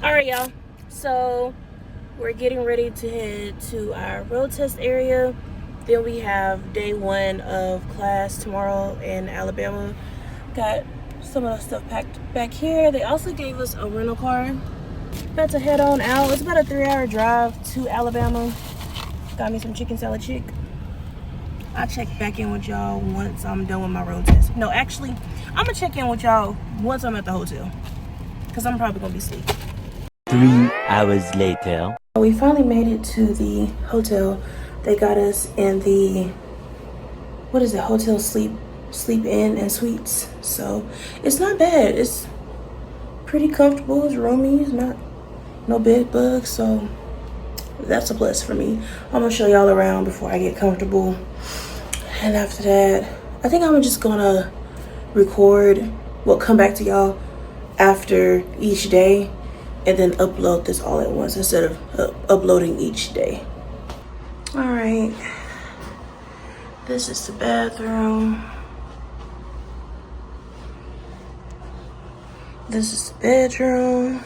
Alright, y'all, so we're getting ready to head to our road test area. Then we have day 1 of class tomorrow in Alabama. Got some of the stuff packed back here. They also gave us a rental car. About to head on out. It's about a 3-hour drive to Alabama. Got me some chicken salad chick. I'll check back in with y'all once I'm done with my road test. No, actually, I'm gonna check in with y'all once I'm at the hotel, because I'm probably gonna be asleep. 3 hours later. We finally made it to the hotel. They got us in the, what is it, hotel sleep in and suites. So it's not bad. It's pretty comfortable. It's roomy. It's not no bed bugs. So that's a plus for me. I'm gonna show y'all around before I get comfortable. And after that, I think I'm just gonna record, well, come back to y'all after each day and then upload this all at once instead of uploading each day. All right, this is the bathroom. This is the bedroom.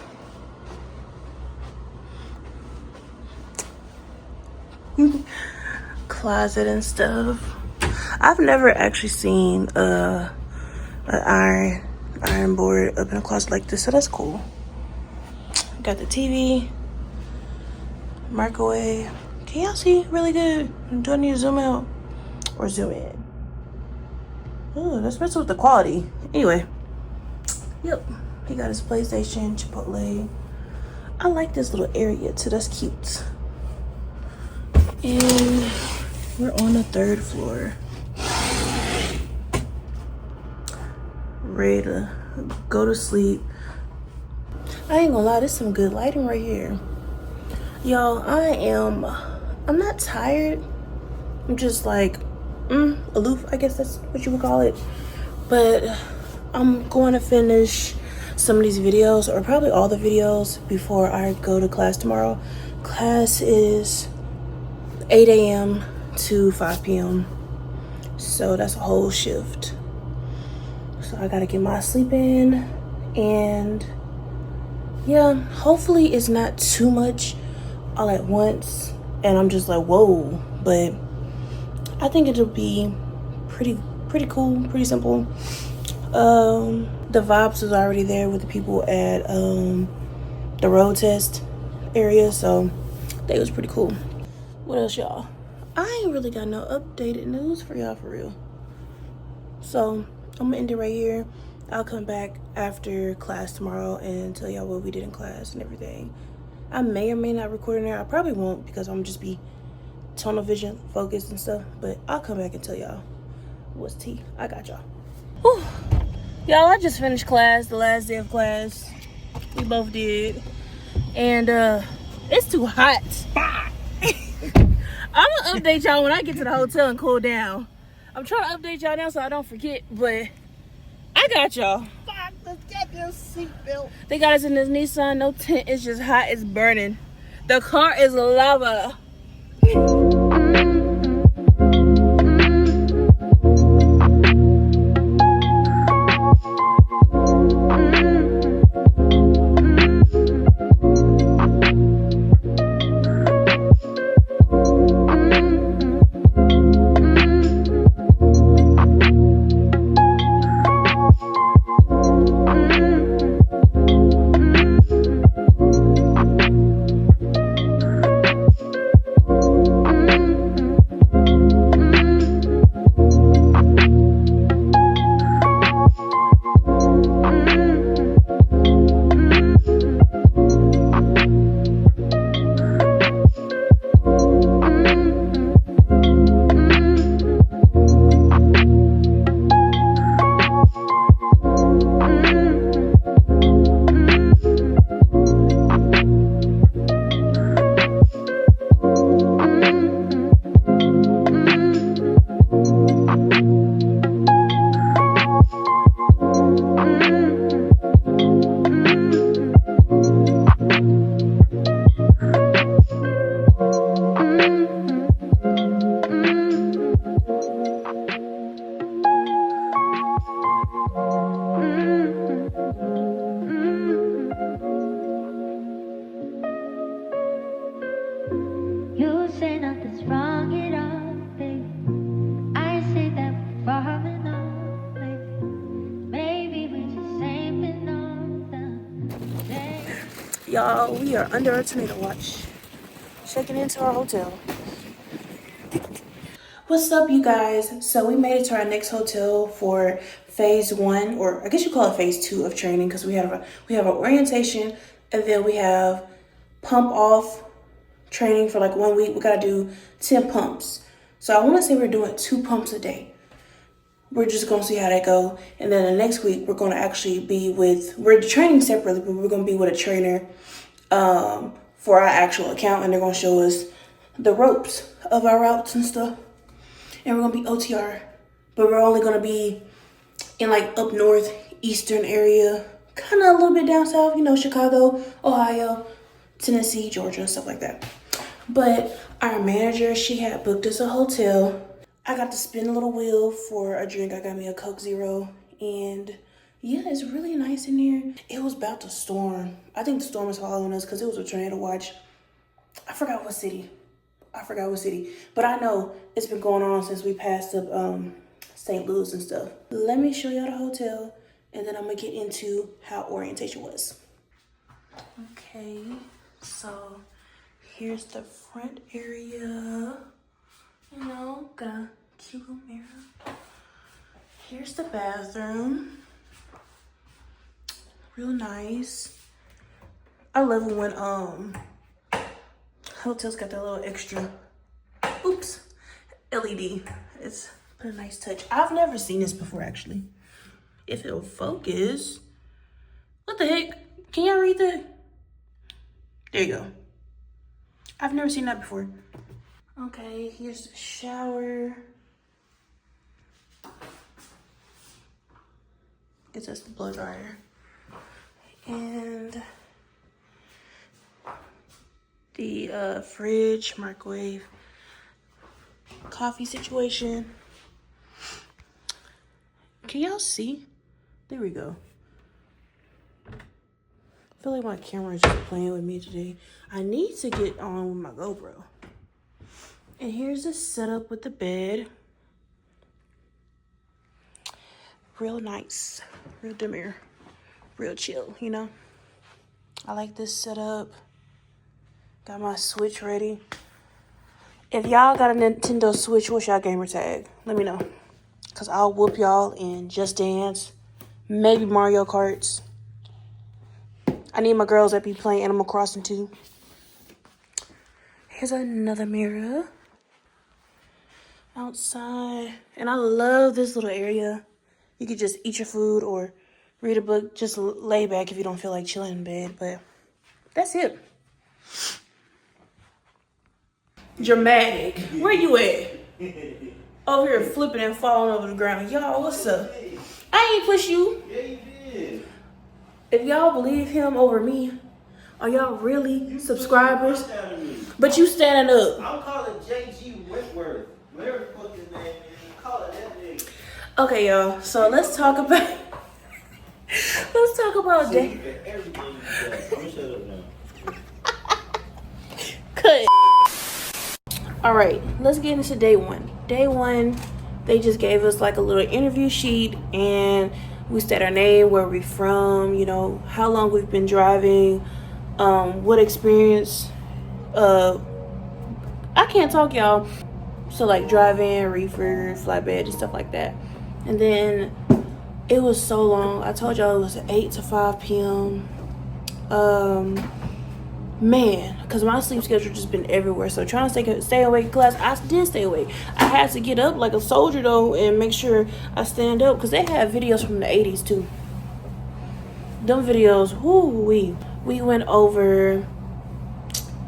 Closet and stuff. I've never actually seen an iron board up in a closet like this, so that's cool. Got the TV, microwave. Can y'all see really good? Do I need to zoom out or zoom in? Oh, that's messing with the quality. Anyway, yep. He got his PlayStation, Chipotle. I like this little area too. That's cute. And we're on the 3rd floor. Ready to go to sleep. I ain't gonna lie, there's some good lighting right here. Y'all, I'm not tired. I'm just like, aloof, I guess that's what you would call it. But I'm going to finish some of these videos, or probably all the videos, before I go to class tomorrow. Class is 8 a.m. to 5 p.m. So that's a whole shift. So I gotta get my sleep in, and yeah, hopefully it's not too much all at once and I'm just like, whoa, but I think it'll be pretty cool, pretty simple. The vibes was already there with the people at the road test area, so that was pretty cool. What else, y'all? I ain't really got no updated news for y'all for real. So I'm gonna end it right here. I'll come back after class tomorrow and tell y'all what we did in class and everything. I may or may not record in there. I probably won't, because I'm just be tunnel vision focused and stuff, but I'll come back and tell y'all what's tea. I got y'all. Whew. Y'all, I just finished class, the last day of class. We both did. And it's too hot. I'm gonna update y'all when I get to the hotel and cool down. I'm trying to update y'all now so I don't forget, but I got y'all. Get your seatbelt. They got us in this Nissan, no tent, it's just hot, it's burning. The car is lava. Y'all, we are under a tornado watch. Checking into our hotel. What's up, you guys? So we made it to our next hotel for phase 1, or I guess you call it phase 2 of training, because we have an orientation, and then we have pump off training for like 1 week. We gotta do 10 pumps. So I want to say we're doing 2 pumps a day. We're just gonna see how that go, and then the next week we're gonna actually be with, we're training separately, but we're gonna be with a trainer for our actual account, and they're gonna show us the ropes of our routes and stuff. And we're gonna be OTR, but we're only gonna be in like up north, eastern area, kind of a little bit down south, you know, Chicago, Ohio, Tennessee, Georgia, and stuff like that. But our manager, she had booked us a hotel. I got to spin a little wheel for a drink. I got me a Coke Zero, and yeah, it's really nice in here. It was about to storm. I think the storm was following us because it was a tornado watch. I forgot what city, but I know it's been going on since we passed up St. Louis and stuff. Let me show y'all the hotel, and then I'm gonna get into how orientation was. Okay, so here's the front area. You know, got a cute little mirror. Here's the bathroom. Real nice. I love it when hotels got that little extra, oops, LED. It's put a nice touch. I've never seen this before, actually. If it'll focus. What the heck? Can y'all read that? There you go. I've never seen that before. Okay, here's the shower. Guess that's the blow dryer. And the fridge, microwave, coffee situation. Can y'all see? There we go. I feel like my camera is just playing with me today. I need to get on with my GoPro. And here's the setup with the bed. Real nice, real demure, real chill, you know? I like this setup. Got my Switch ready. If y'all got a Nintendo Switch, what's y'all gamer tag? Let me know. Because I'll whoop y'all in Just Dance, maybe Mario Karts. I need my girls that be playing Animal Crossing too. Here's another mirror. Outside. And I love this little area. You could just eat your food or read a book. Just lay back if you don't feel like chilling in bed. But that's it. Dramatic. Where you at? Over here flipping and falling over the ground. Y'all, what's up? I ain't push you. Yeah, you did. If y'all believe him over me, are y'all really subscribers? But you standing up. I'm calling JG Whitworth. Whatever the fuck his name is. Call it that nigga. Okay, y'all. So let's talk about day. Everything you said. I'm gonna shut up now. Cut. All right, let's get into day 1. Day 1, they just gave us like a little interview sheet, and we said our name, where we from, you know, how long we've been driving, what experience. I can't talk, y'all. So like drive-in, reefer, flatbed, and stuff like that. And then it was so long. I told y'all it was 8 to 5 p.m. Man, because my sleep schedule just been everywhere. So trying to stay awake in class, I did stay awake. I had to get up like a soldier though and make sure I stand up, because they had videos from the 80s too. Them videos, we went over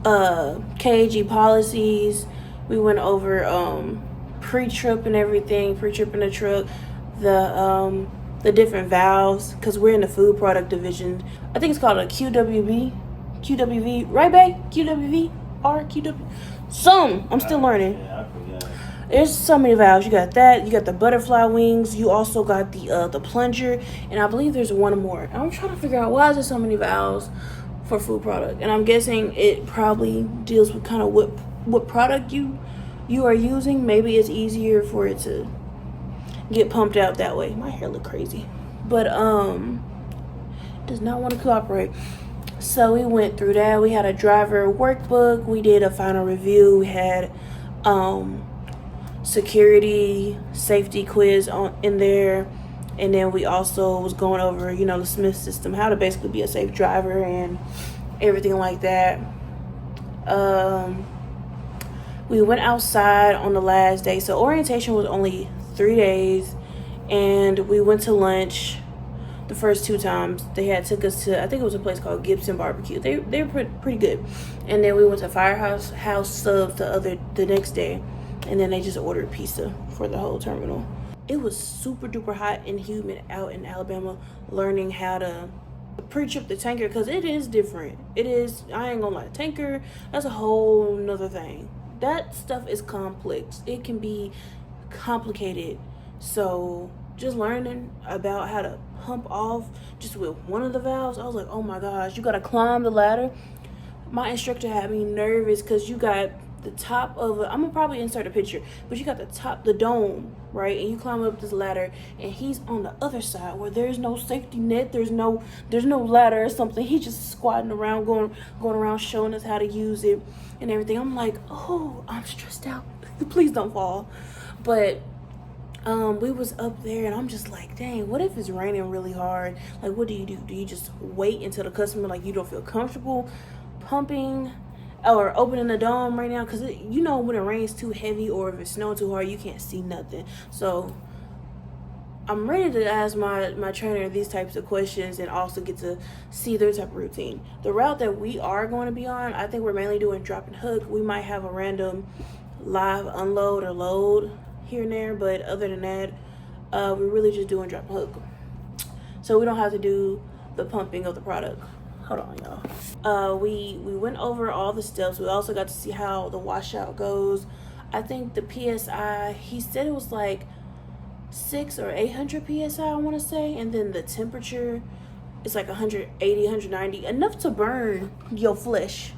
KG policies. We went over pre-trip and everything, pre-trip in the truck, the different valves, because we're in the food product division. I think it's called a QWV, right, babe? QWV? I'm still learning. Yeah, I forgot. There's so many valves. You got that. You got the butterfly wings. You also got the plunger. And I believe there's one more. I'm trying to figure out why is there so many valves for food product. And I'm guessing it probably deals with kind of what product you are using. Maybe it's easier for it to get pumped out that way. My hair look crazy. But does not want to cooperate. So we went through that. We had a driver workbook. We did a final review. We had security safety quiz on in there, and then we also was going over, you know, the Smith system, how to basically be a safe driver and everything like that. We went outside on the last day. So orientation was only 3 days, and we went to lunch. The first 2 times they had took us to, I think it was a place called Gibson Barbecue. They were pretty good. And then we went to Firehouse House Subs the next day, and then they just ordered pizza for the whole terminal. It was super duper hot and humid out in Alabama, learning how to pre-trip the tanker, because it is different. It is, I ain't gonna lie, tanker, that's a whole nother thing. That stuff is complex. It can be complicated. So just learning about how to pump off just with one of the valves, I was like, oh my gosh, you gotta climb the ladder. My instructor had me nervous because you got the top of I'm gonna probably insert a picture, but you got the top, the dome, right? And you climb up this ladder, and he's on the other side where there's no safety net, there's no ladder or something. He's just squatting around, going around showing us how to use it and everything. I'm like, oh, I'm stressed out. Please don't fall. But we was up there, and I'm just like, dang, what if it's raining really hard? Like, what do you do? Do you just wait until the customer, like, you don't feel comfortable pumping or opening the dome right now? Because you know, when it rains too heavy or if it's snowing too hard, you can't see nothing. So I'm ready to ask my trainer these types of questions and also get to see their type of routine. The route that we are going to be on, I think we're mainly doing drop and hook. We might have a random live unload or load here and there, but other than that, we're really just doing drop and hook. So we don't have to do the pumping of the product. Hold on, y'all. We went over all the steps. We also got to see how the washout goes. I think the PSI, he said it was like 600 or 800 PSI, I want to say. And then the temperature is like 180, 190, enough to burn your flesh.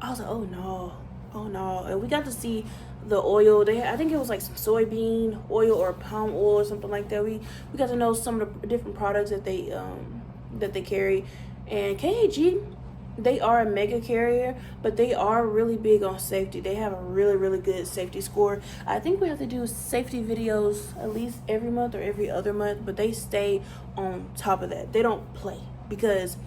I was like, oh no. And we got to see the oil. I think it was like some soybean oil or palm oil or something like that. We got to know some of the different products that they carry. And KAG, they are a mega carrier, but they are really big on safety. They have a really, really good safety score. I think we have to do safety videos at least every month or every other month, but they stay on top of that. They don't play because,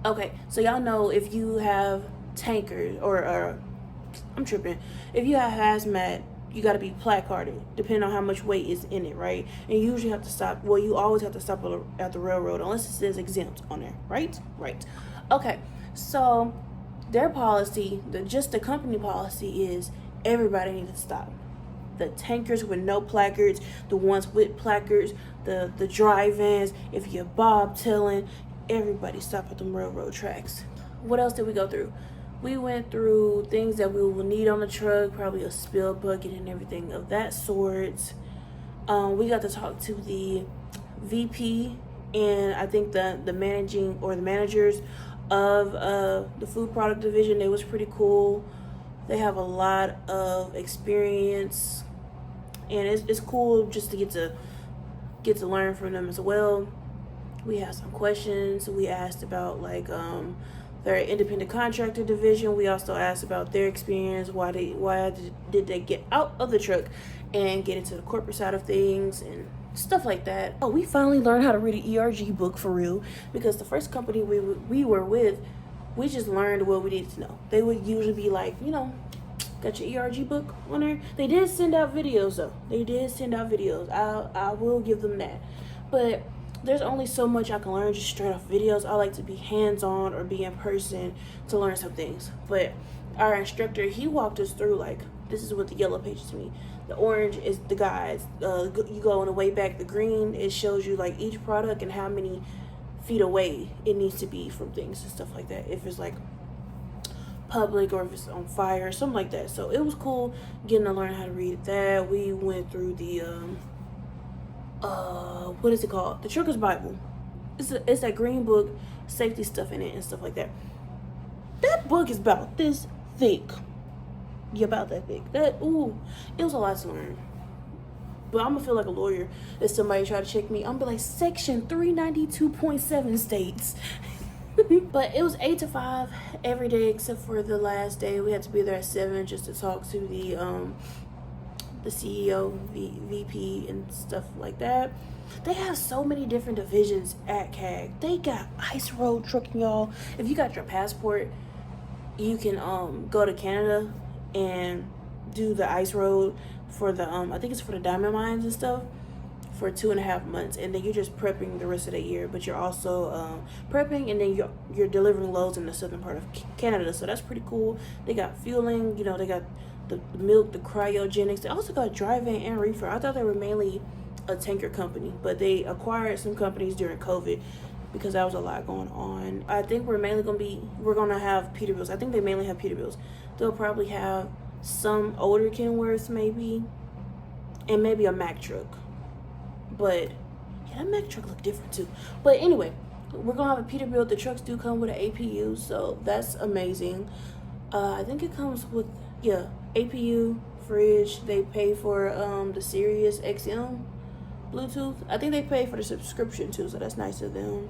okay, so y'all know if you have tankers or I'm tripping. If you have hazmat, you got to be placarded, depending on how much weight is in it, right? And you usually have to stop. Well, you always have to stop at the railroad unless it says exempt on there, right? Right. Okay. So their policy, just the company policy, is everybody needs to stop. The tankers with no placards, the ones with placards, the dry vans. If you're bobtailing, everybody stop at the railroad tracks. What else did we go through? We went through things that we will need on the truck, probably a spill bucket and everything of that sort. We got to talk to the VP and I think the managing or the managers of the food product division. It was pretty cool. They have a lot of experience, and it's cool just to get to learn from them as well. We had some questions. We asked about like their independent contractor division. We also asked about their experience, why did they get out of the truck and get into the corporate side of things and stuff like that. Oh, we finally learned how to read an ERG book for real, because the first company we were with, we just learned what we needed to know. They would usually be like, you know, got your ERG book on there. They did send out videos though. I will give them that. But there's only so much I can learn just straight off videos. I like to be hands-on or be in person to learn some things. But our instructor, he walked us through, like, this is what the yellow pages mean. The orange is the guides. You go on the way back. The green, it shows you like each product and how many feet away it needs to be from things and stuff like that. If it's like public or if it's on fire or something like that. So it was cool getting to learn how to read that. We went through the what is it called? The Trucker's Bible. It's that green book, safety stuff in it and stuff like that. That book is about this thick. Yeah, about that thick. It was a lot to learn. But I'm gonna feel like a lawyer if somebody try to check me. I'm gonna be like, section 392.7 states. But it was 8 to 5 every day except for the last day. We had to be there at 7 just to talk to the CEO, VP, and stuff like that. They have so many different divisions at CAG. They got ice road trucking, y'all. If you got your passport, you can go to Canada and do the ice road for the I think it's for the diamond mines and stuff for 2.5 months, and then you're just prepping the rest of the year. But you're also prepping, and then you're delivering loads in the southern part of Canada. So that's pretty cool. They got fueling, you know, they got the milk, the cryogenics. They also got driving and reefer. I thought they were mainly a tanker company, but they acquired some companies during COVID because that was a lot going on. I think we're gonna have Peterbilts. I think they mainly have Peterbilts. They'll probably have some older Kenworths maybe, and maybe a Mack truck. But yeah, that Mack truck look different too. But anyway, we're gonna have a Peterbilt. The trucks do come with an APU, so that's amazing. I think it comes with APU, fridge. They pay for the Sirius XM Bluetooth. I think they pay for the subscription too, so that's nice of them.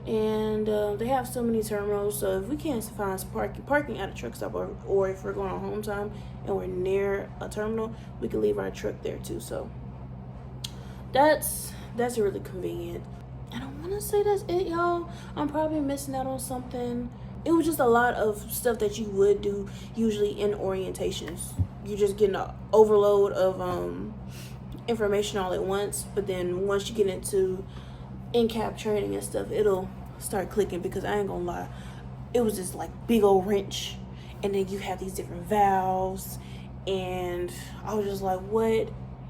And they have so many terminals, so if we can't find parking at a truck stop, or if we're going on home time and we're near a terminal, we can leave our truck there too. So that's really convenient. And I want to say that's it, y'all. I'm probably missing out on something. It was just a lot of stuff that you would do usually in orientations. You just get an overload of information all at once, but then once you get into in-cab training and stuff, it'll start clicking, because I ain't gonna lie, it was just like big old wrench, and then you have these different valves, and I was just like, what?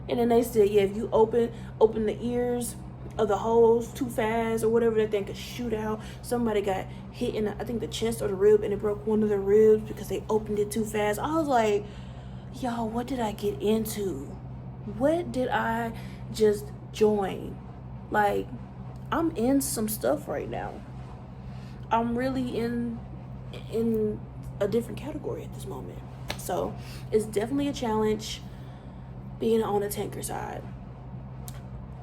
And then they said, yeah, if you open the ears of the holes too fast or whatever, that thing could shoot out. Somebody got hit in I think the chest or the rib, and it broke one of the ribs because they opened it too fast. I was like, y'all, what did I get into? What did I just join? Like, I'm in some stuff right now. I'm really in a different category at this moment. So it's definitely a challenge being on the tanker side.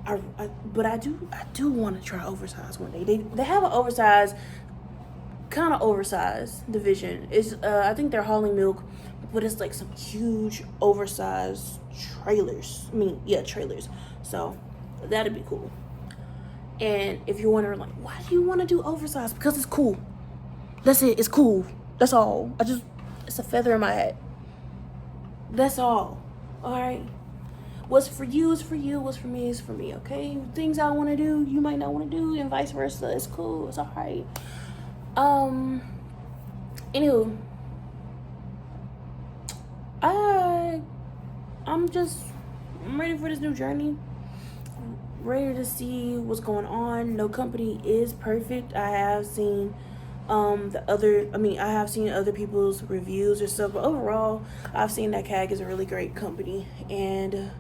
But I do want to try oversized one day. They have an kind of oversized division. It's I think they're hauling milk, but it's like some huge oversized trailers. Trailers. So that'd be cool. And if you're wondering, like, why do you want to do oversized? Because it's cool. That's it. It's cool. That's all. It's a feather in my hat. That's all. All right. What's for you is for you. What's for me is for me. Okay. Things I want to do, you might not want to do, and vice versa. It's cool. It's all right. Anywho, I'm ready for this new journey. Ready to see what's going on. No company is perfect. I have seen I have seen other people's reviews or stuff, but overall I've seen that CAG is a really great company, and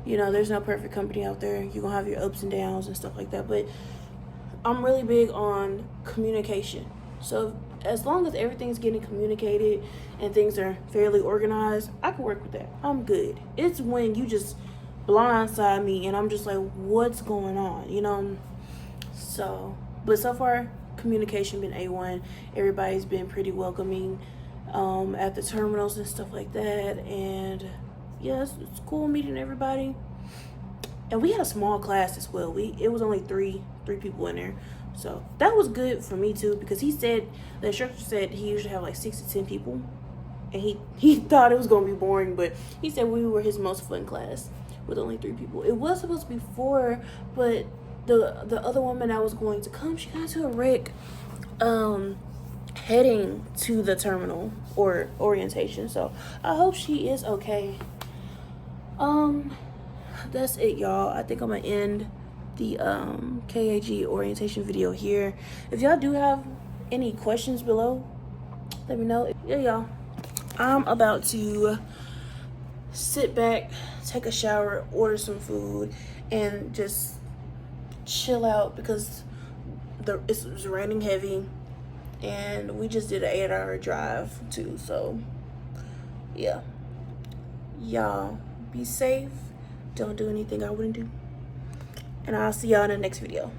there's no perfect company out there. You're gonna have your ups and downs and stuff like that, but I'm really big on communication. So as long as everything's getting communicated and things are fairly organized, I can work with that. I'm good. It's when you just blindside me and I'm just like, what's going on? So, but so far communication been A1. Everybody's been pretty welcoming at the terminals and stuff like that, and yeah, it's cool meeting everybody. And we had a small class as well. It was only three people in there, so that was good for me too, because the instructor said he usually have like 6 to 10 people, and he thought it was gonna be boring, but he said we were his most fun class with only 3 people. It was supposed to be 4, but the other woman that was going to come, she got into a wreck heading to the terminal or orientation, so I hope she is okay. That's it, y'all. I think I'm gonna end the KAG orientation video here. If y'all do have any questions below, let me know. Yeah, y'all, I'm about to sit back, take a shower, order some food, and just chill out, because it was raining heavy, and we just did an 8-hour drive too. So yeah, y'all be safe, don't do anything I wouldn't do, and I'll see y'all in the next video.